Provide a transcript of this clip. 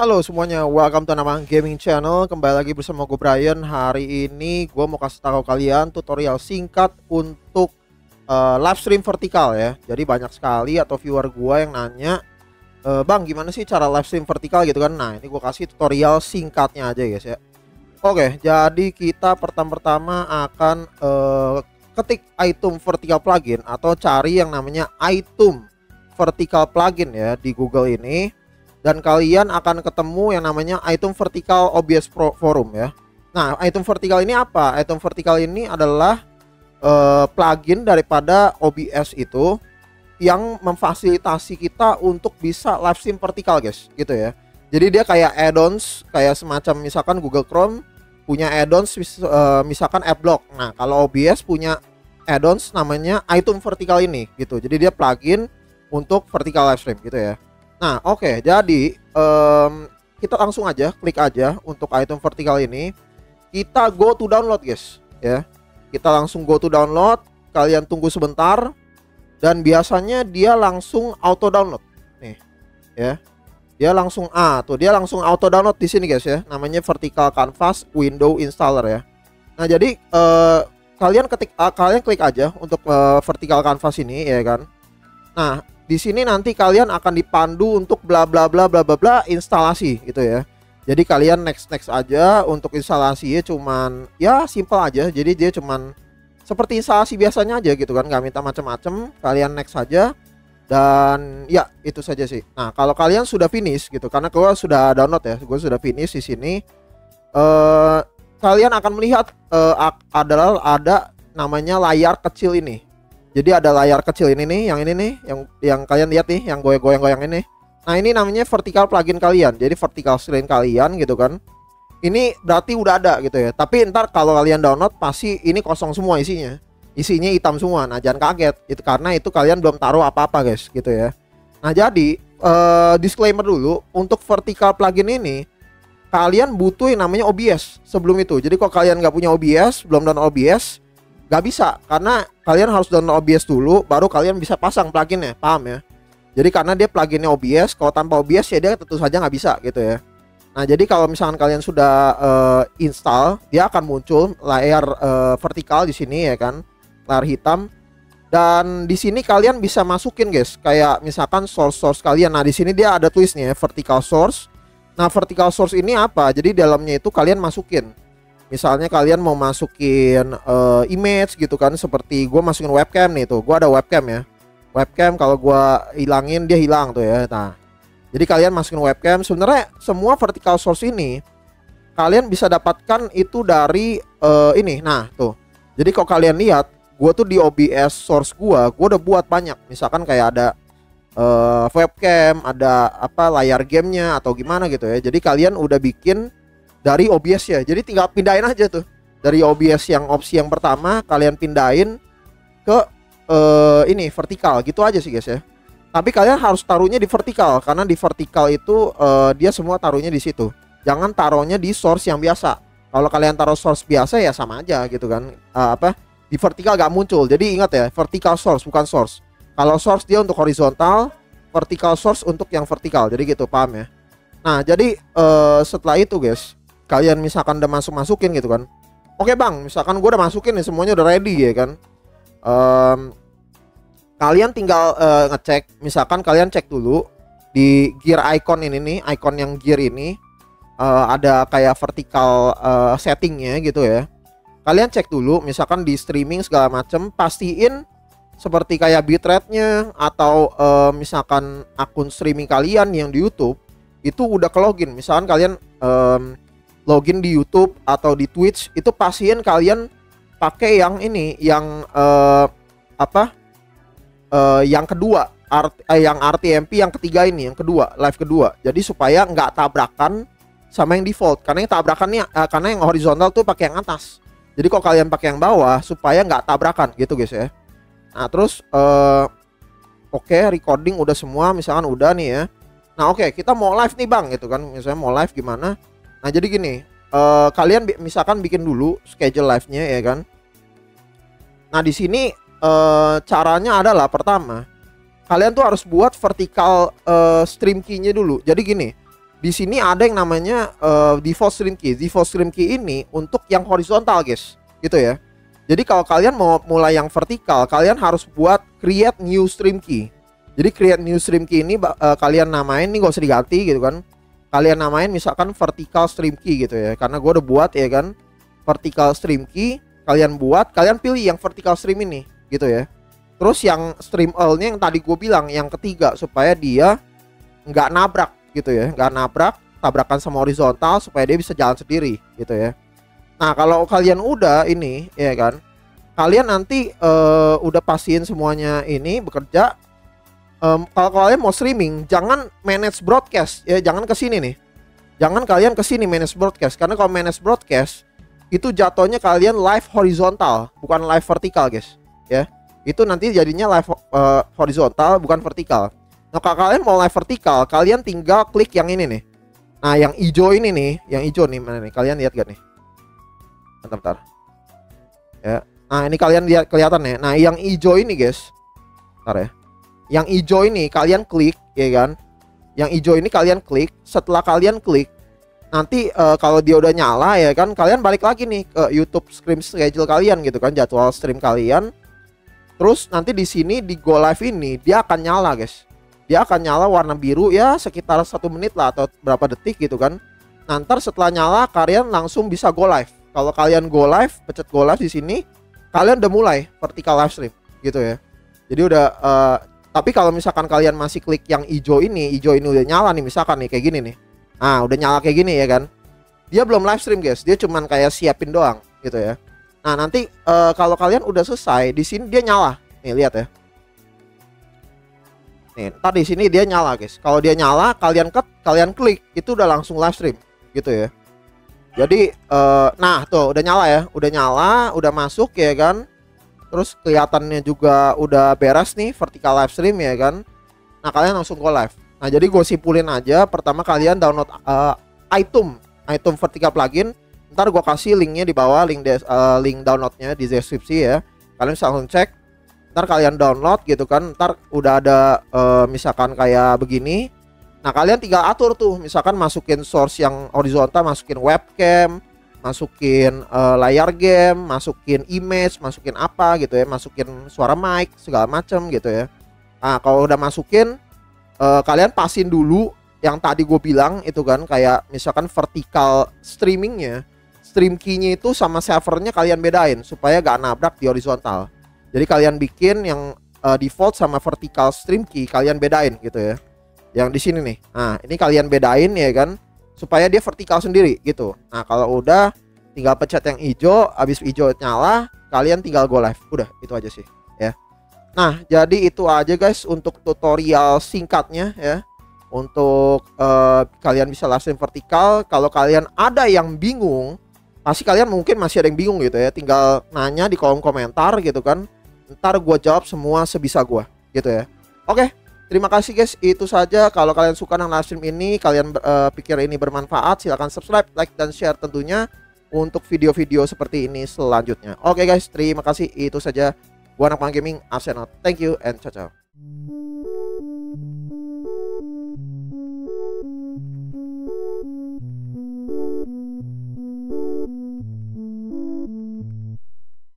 Halo semuanya, welcome to Namang Gaming Channel. Kembali lagi bersama gue Brian. Hari ini gue mau kasih tahu kalian tutorial singkat untuk live stream vertikal ya. Jadi banyak sekali atau viewer gue yang nanya, Bang gimana sih cara live stream vertikal gitu kan. Nah ini gue kasih tutorial singkatnya aja guys ya. Oke, jadi kita pertama-tama akan ketik iTunes vertical plugin atau cari yang namanya iTunes vertical plugin ya di Google ini. Dan kalian akan ketemu yang namanya iTunes Vertical OBS Pro Forum ya. Nah, iTunes Vertical ini apa? iTunes Vertical ini adalah plugin daripada OBS itu yang memfasilitasi kita untuk bisa live stream vertikal guys, gitu ya. Jadi dia kayak add-ons, kayak semacam misalkan Google Chrome punya add-ons misalkan Adblock. Nah, kalau OBS punya add-ons namanya iTunes Vertical ini gitu. Jadi dia plugin untuk vertical live stream gitu ya. Nah oke, jadi kita langsung aja klik aja untuk iTunes vertikal ini. Kita go to download guys ya. Kita langsung go to download. Kalian tunggu sebentar. Dan biasanya dia langsung auto download nih ya. Dia langsung dia langsung auto download di sini guys ya. Namanya Vertical Canvas Window Installer ya. Nah jadi kalian klik aja untuk Vertical Canvas ini ya kan. Nah di sini nanti kalian akan dipandu untuk bla bla bla bla bla bla instalasi gitu ya. Jadi kalian next aja untuk instalasinya, cuman ya simple aja. Jadi dia cuman seperti instalasi biasanya aja gitu kan, nggak minta macam-macam. Kalian next aja dan ya itu saja sih. Nah kalau kalian sudah finish gitu, karena gue sudah download ya, gue sudah finish di sini. Kalian akan melihat ada namanya layar kecil ini. Jadi ada layar kecil ini nih, yang kalian lihat nih, yang goyang-goyang ini. Nah ini namanya vertical plugin kalian, jadi vertical screen kalian gitu kan. Ini berarti udah ada gitu ya. Tapi ntar kalau kalian download pasti ini kosong semua isinya hitam semua. Nah jangan kaget, itu karena itu kalian belum taruh apa-apa guys gitu ya. Nah jadi disclaimer dulu, untuk vertical plugin ini kalian butuh yang namanya OBS sebelum itu. Jadi kalau kalian nggak punya OBS, belum download OBS, gak bisa, karena kalian harus download OBS dulu baru kalian bisa pasang pluginnya, paham ya? Jadi karena dia pluginnya OBS, kalau tanpa OBS ya dia tentu saja nggak bisa gitu ya. Nah jadi kalau misalkan kalian sudah install, dia akan muncul layar vertikal di sini ya kan, layar hitam. Dan di sini kalian bisa masukin guys, kayak misalkan source kalian. Nah di sini dia ada tulisnya vertical source. Nah vertical source ini apa? Jadi dalamnya itu kalian masukin. Misalnya kalian mau masukin image gitu kan, seperti gue masukin webcam nih tuh, gue ada webcam ya. Webcam kalau gue hilangin dia hilang tuh ya. Nah, jadi kalian masukin webcam. Sebenarnya semua vertical source ini kalian bisa dapatkan itu dari ini. Nah tuh. Jadi kalau kalian lihat, gue tuh di OBS source gue udah buat banyak. Misalkan kayak ada webcam, ada apa layar gamenya atau gimana gitu ya. Jadi kalian udah bikin dari OBS ya, jadi tinggal pindahin aja tuh dari OBS yang opsi yang pertama, kalian pindahin ke ini vertikal gitu aja sih guys ya. Tapi kalian harus taruhnya di vertikal, karena di vertikal itu dia semua taruhnya di situ. Jangan taruhnya di source yang biasa. Kalau kalian taruh source biasa ya sama aja gitu kan. Di vertikal gak muncul. Jadi ingat ya, vertical source bukan source. Kalau source dia untuk horizontal, vertical source untuk yang vertikal. Jadi gitu, paham ya? Nah jadi setelah itu guys, kalian misalkan udah masukin gitu kan. Oke bang, misalkan gue udah masukin nih, semuanya udah ready ya kan. Kalian tinggal ngecek. Misalkan kalian cek dulu di gear icon ini nih, icon yang gear ini ada kayak vertical settingnya gitu ya. Kalian cek dulu, misalkan di streaming segala macem, pastiin seperti kayak bitrate-nya atau misalkan akun streaming kalian yang di YouTube itu udah ke login. Misalkan kalian login di YouTube atau di Twitch, itu pastiin kalian pakai yang ini, yang yang kedua, yang RTMP yang ketiga ini, yang kedua, live kedua. Jadi supaya nggak tabrakan sama yang default, karena yang tabrakannya karena yang horizontal tuh pakai yang atas. Jadi kalau kalian pakai yang bawah supaya nggak tabrakan gitu guys ya. Nah terus oke, recording udah semua, misalkan udah nih ya. Nah oke, kita mau live nih bang gitu kan, misalnya mau live gimana. Nah jadi gini, kalian misalkan bikin dulu schedule live-nya ya kan. Nah di sini caranya adalah pertama, kalian tuh harus buat vertical stream key-nya dulu. Jadi gini, di sini ada yang namanya default stream key. Default stream key ini untuk yang horizontal guys, gitu ya. Jadi kalau kalian mau mulai yang vertikal, kalian harus buat create new stream key. Jadi create new stream key ini kalian namain, ini gak usah diganti gitu kan. Kalian namain misalkan vertical stream key gitu ya. Karena gue udah buat ya kan vertical stream key. Kalian buat, kalian pilih yang vertical stream ini gitu ya. Terus yang stream all-nya yang tadi gue bilang, yang ketiga, supaya dia nggak nabrak gitu ya, nggak nabrak, tabrakan sama horizontal, supaya dia bisa jalan sendiri gitu ya. Nah kalau kalian udah ini ya kan, kalian nanti udah pastiin semuanya ini bekerja. Kalau kalian mau streaming, jangan manage broadcast ya, jangan ke sini nih, jangan kalian ke sini manage broadcast, karena kalau manage broadcast itu jatuhnya kalian live horizontal, bukan live vertikal guys ya. Itu nanti jadinya live horizontal, bukan vertikal. Nah kalau kalian mau live vertikal, kalian tinggal klik yang ini nih. Nah yang hijau ini nih, yang hijau nih, mana nih, kalian lihat gak nih? Bentar. Ya. Nah ini kalian lihat, kelihatan ya. Nah yang hijau ini guys, bentar ya. Yang hijau ini kalian klik ya kan. Yang hijau ini kalian klik. Setelah kalian klik, nanti kalau dia udah nyala ya kan, kalian balik lagi nih ke YouTube stream schedule kalian gitu kan, jadwal stream kalian. Terus nanti di sini di go live ini dia akan nyala guys. Dia akan nyala warna biru ya, sekitar 1 menit lah atau berapa detik gitu kan. Nanti setelah nyala kalian langsung bisa go live. Kalau kalian go live, pencet go live di sini, kalian udah mulai vertical live stream gitu ya. Jadi udah tapi kalau misalkan kalian masih klik yang hijau ini udah nyala nih, misalkan nih kayak gini nih. Nah, udah nyala kayak gini ya kan. Dia belum live stream guys, dia cuman kayak siapin doang gitu ya. Nah, nanti kalau kalian udah selesai, di sini dia nyala. Nih, lihat ya. Nih, ntar di sini dia nyala guys. Kalau dia nyala, kalian klik, itu udah langsung live stream gitu ya. Jadi nah tuh udah nyala ya, udah masuk ya kan. Terus kelihatannya juga udah beres nih vertical live stream ya kan. Nah kalian langsung go live. Nah jadi gue simpulin aja, pertama kalian download iTunes vertical plugin. Ntar gue kasih linknya di bawah, link downloadnya di deskripsi ya. Kalian bisa langsung cek. Ntar kalian download gitu kan, ntar udah ada misalkan kayak begini. Nah kalian tinggal atur tuh, misalkan masukin source yang horizontal, masukin webcam, masukin layar game, masukin image, masukin apa gitu ya, masukin suara mic segala macem gitu ya. Nah kalau udah masukin, kalian pasin dulu yang tadi gue bilang itu kan, kayak misalkan vertical streamingnya, stream key-nya itu sama servernya kalian bedain supaya gak nabrak di horizontal. Jadi kalian bikin yang default sama vertical stream key kalian bedain gitu ya. Yang di sini nih. Nah, ini kalian bedain ya kan supaya dia vertikal sendiri gitu. Nah, kalau udah tinggal pencet yang hijau, habis hijau nyala, kalian tinggal go live. Udah, itu aja sih ya. Nah, jadi itu aja guys untuk tutorial singkatnya ya. Untuk kalian bisa live stream vertikal. Kalau kalian ada yang bingung, pasti kalian mungkin masih ada yang bingung gitu ya. Tinggal nanya di kolom komentar gitu kan. Ntar gue jawab semua sebisa gue gitu ya. Oke, terima kasih guys. Itu saja. Kalau kalian suka dengan live stream ini, kalian pikir ini bermanfaat, silahkan subscribe, like, dan share tentunya untuk video-video seperti ini selanjutnya. Oke guys, terima kasih. Itu saja. Gua Anak Pang Gaming, Arsenal. Thank you and ciao ciao.